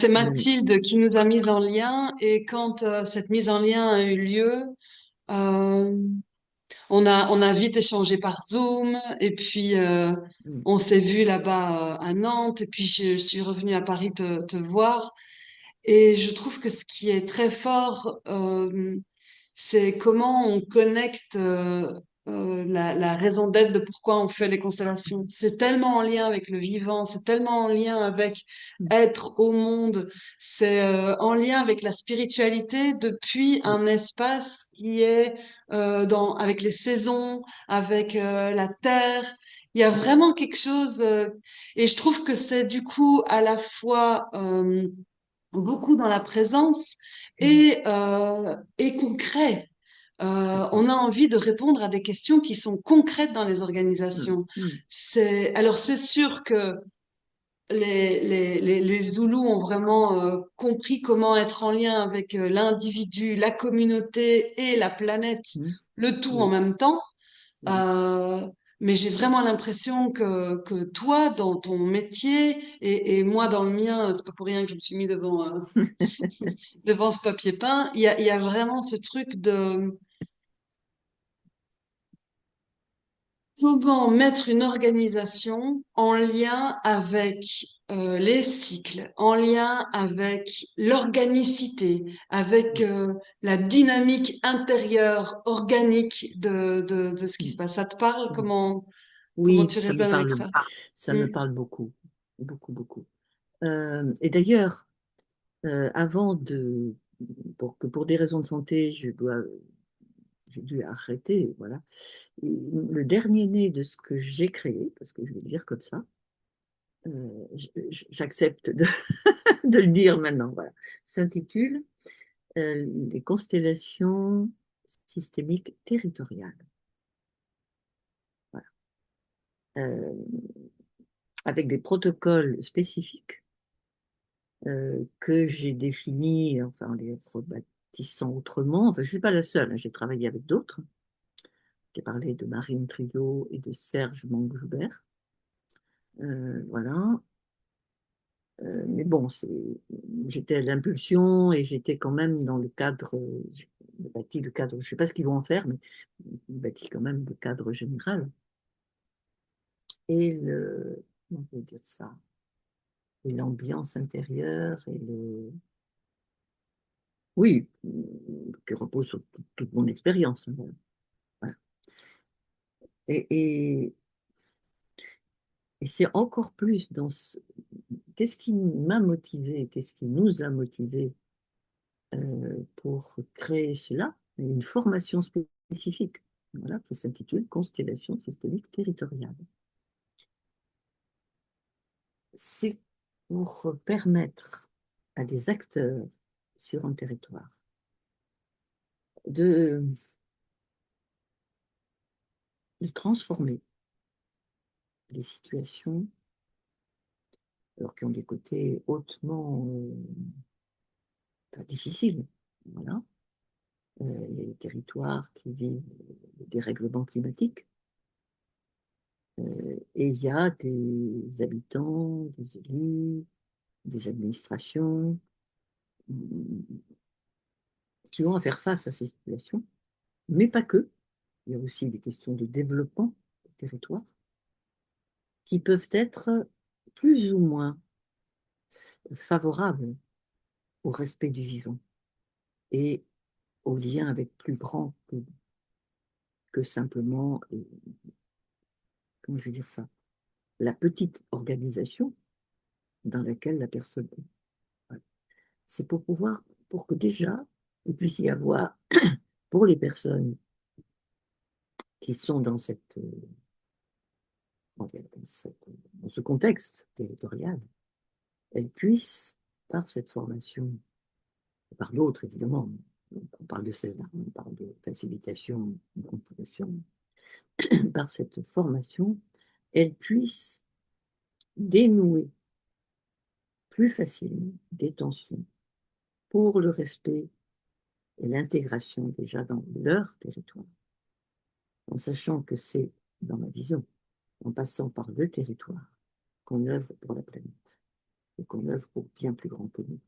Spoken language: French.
C'est Euh, Mathilde qui nous a mis en lien et quand cette mise en lien a eu lieu, euh, on a vite échangé par Zoom et puis mm, on s'est vu là-bas à Nantes et puis je suis revenue à Paris te voir et je trouve que ce qui est très fort, c'est comment on connecte la raison d'être de pourquoi on fait les constellations. C'est tellement en lien avec le vivant, c'est tellement en lien avec mm, être au monde, c'est en lien avec la spiritualité depuis oui, un espace qui est avec les saisons, avec la terre. Il y a vraiment quelque chose, et je trouve que c'est du coup à la fois beaucoup dans la présence mm, et concret. très On a concret. envie de répondre à des questions qui sont concrètes dans les Mm, organisations. mm, Alors c'est sûr que les Zoulous ont vraiment compris comment être en lien avec l'individu, la communauté et la planète, mm, le tout en oui, même temps. oui. Euh, mais j'ai vraiment l'impression que toi, dans ton métier, et moi dans le mien, c'est pas pour rien que je me suis mis devant, devant ce papier peint, il y a vraiment ce truc de comment mettre une organisation en lien avec les cycles, en lien avec l'organicité, avec la dynamique intérieure organique de ce qui se Mm, passe. Ça te parle? mm. Comment Oui, tu résonnes avec ça? ça me Mm. parle beaucoup, beaucoup, beaucoup. Et d'ailleurs, avant de, pour des raisons de santé, j'ai dû arrêter, voilà. Et le dernier né de ce que j'ai créé, parce que je vais le dire comme ça, j'accepte de le dire maintenant, voilà, s'intitule Les constellations systémiques territoriales. Voilà. Euh, avec des protocoles spécifiques que j'ai définis, enfin, les rebaptissant autrement. Enfin, je ne suis pas la seule, hein, j'ai travaillé avec d'autres. J'ai parlé de Marine Trio et de Serge Mangoubert. Voilà. Mais bon, j'étais à l'impulsion et j'étais quand même dans le cadre, j'ai bâti le cadre, je ne sais pas ce qu'ils vont en faire, mais j'ai bâti quand même le cadre général. Et comment je vais dire ça, et l'ambiance intérieure et oui, qui repose sur toute mon expérience, hein, voilà. Et, et c'est encore plus qu'est-ce qui m'a motivé, qu'est-ce qui nous a motivé pour créer cela, une formation spécifique, voilà, qui s'intitule Constellation systémique territoriale. C'est pour permettre à des acteurs sur un territoire de, de transformer les situations, alors qui ont des côtés hautement difficiles. Voilà. Il y a des territoires qui vivent des dérèglements climatiques. Et il y a des habitants, des élus, des administrations qui ont à faire face à ces situations, mais pas que. Il y a aussi des questions de développement du territoire qui peuvent être plus ou moins favorables au respect du vivant et au lien avec plus grand que simplement, comment je vais dire ça, la petite organisation dans laquelle la personne est. Voilà. C'est pour que déjà, il puisse y avoir, pour les personnes qui sont dans ce contexte territorial, elles puissent, par cette formation, et par d'autres évidemment, on parle de celle-là, on parle de facilitation, de compréhension, par cette formation, elles puissent dénouer plus facilement des tensions pour le respect et l'intégration déjà dans leur territoire, en sachant que c'est, dans ma vision, en passant par le territoire, qu'on œuvre pour la planète. et qu'on œuvre pour bien plus grand que nous.